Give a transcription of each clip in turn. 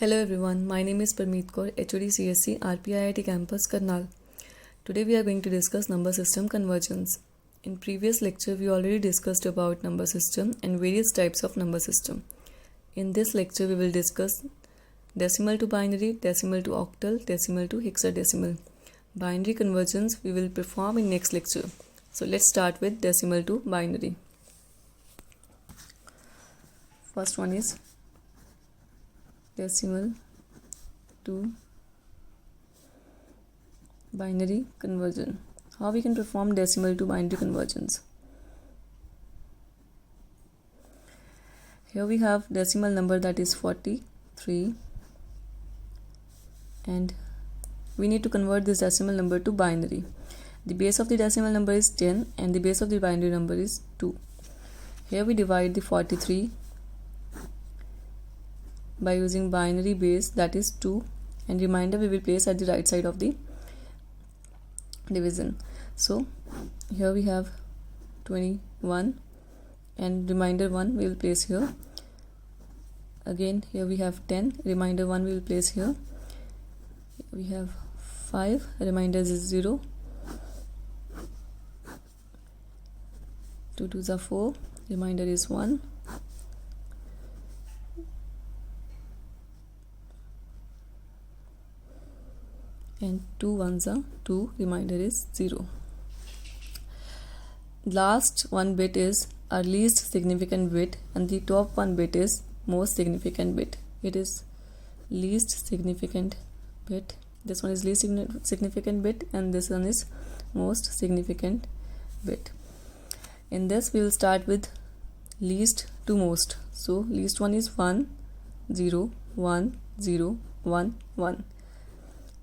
Hello everyone, my name is Parmeet Kaur, HOD CSC, RPIIT Campus, Karnal. Today we are going to discuss number system convergence. In previous lecture, we already discussed about number system and various types of number system. In this lecture, we will discuss decimal to binary, decimal to octal, decimal to hexadecimal. Binary convergence we will perform in next lecture. So let's start with decimal to binary. First one is decimal to binary conversion. How we can perform decimal to binary convergence? Here we have decimal number that is 43 and we need to convert this decimal number to binary. The base of the decimal number is 10 and the base of the binary number is 2. Here we divide the 43 by using binary base, that is 2, and remainder we will place at the right side of the division. So here we have 21 and remainder 1 we will place here. Again here we have 10, remainder 1 we will place here. We have 5, remainder is 0. 2 2s are 4, remainder is 1. And 2 1s are 2, remainder is 0. Last one bit is our least significant bit and the top one bit is most significant bit. It is least significant bit. This one is least significant bit and this one is most significant bit. In this we will start with least to most. So least one is 1 0 1 0 1 1.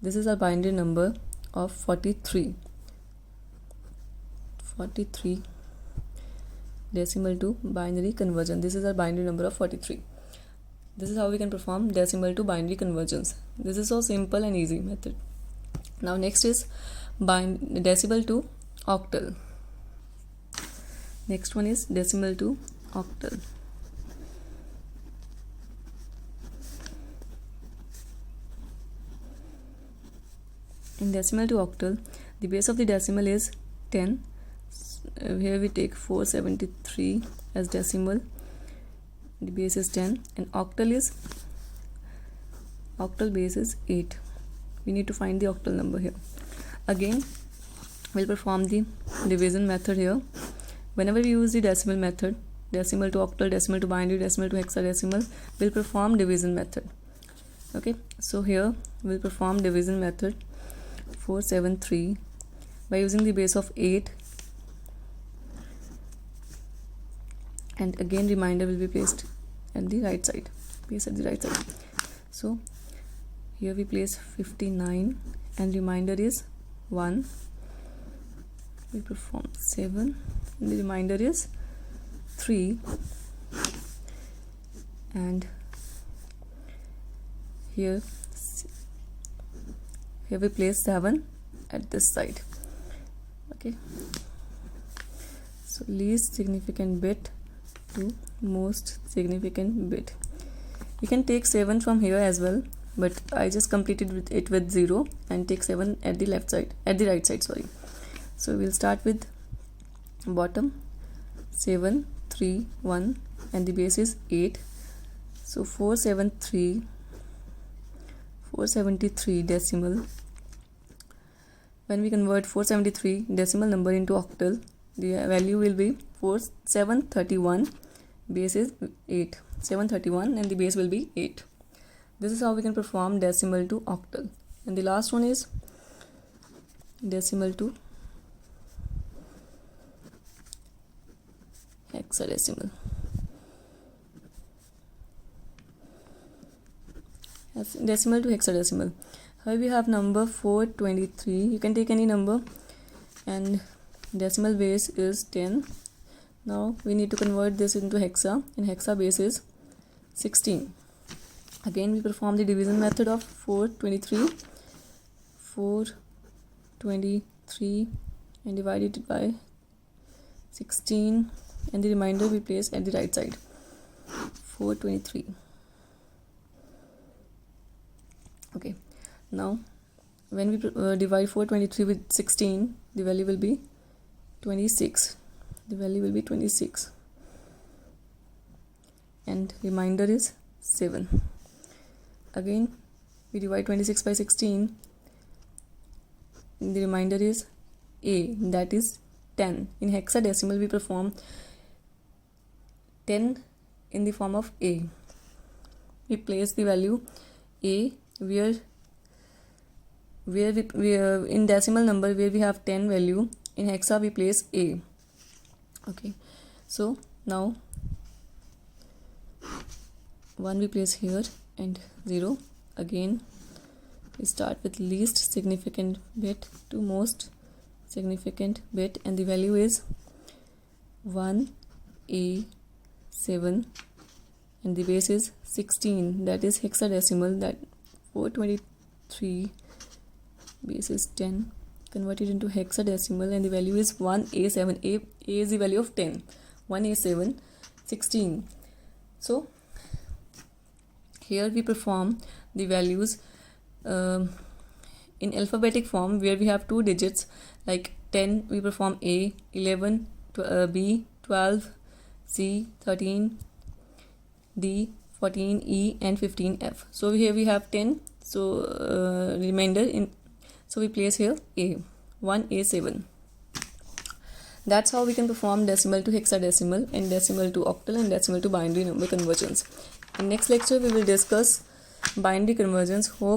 This is our binary number of 43. 43 decimal to binary conversion. This is our binary number of 43. This is how we can perform decimal to binary convergence. This is so simple and easy method. Now next is decimal to octal. Next one is decimal to octal. In decimal to octal, the base of the decimal is 10. Here we take 473 as decimal. The base is 10 and octal base is 8. We need to find the octal number here. Again, we'll perform the division method here. Whenever we use the decimal method, decimal to octal, decimal to binary, decimal to hexadecimal, we'll perform division method. Okay, so here we'll perform division method. 473 by using the base of 8 and again remainder will be placed at the right side. So here we place 59 and remainder is 1. We perform 7 and the remainder is 3 and here we place 7 at this side. Okay, so least significant bit to most significant bit. You can take 7 from here as well, but I just completed it with 0 and take 7 at the right side, sorry. So we'll start with bottom 7 3 1 and the base is 8. So 473 decimal. When we convert 473 decimal number into octal, the value will be 731. Base is 8. 731 and the base will be 8. This is how we can perform decimal to octal. And the last one is decimal to hexadecimal. Decimal to hexadecimal. Here we have number 423. You can take any number and decimal base is 10. Now we need to convert this into hexa and hexa base is 16. Again we perform the division method of 423 and divide it by 16 and the remainder we place at the right side. 423 Now when we divide 423 with 16, the value will be 26. The value will be 26, and remainder is 7. Again we divide 26 by 16, the remainder is a, that is 10. In hexadecimal we perform 10 in the form of a. We place the value a where we in decimal number where we have 10 value, in hexa we place a. Okay, so now 1 we place here and 0. Again we start with least significant bit to most significant bit, and the value is 1A7, and the base is 16, that is hexadecimal, that 423 base is 10 converted into hexadecimal, and the value is 1A7. A is the value of 10, 1A7, 16. So here we perform the values in alphabetic form, where we have 2 digits, like 10 we perform A, 11 B, 12 C, 13 D, 14 E, and 15 F. So here we have 10, so remainder in, so we place here A, 1A7. That's how we can perform decimal to hexadecimal, and decimal to octal, and decimal to binary number conversions. In next lecture we will discuss binary conversions. Hope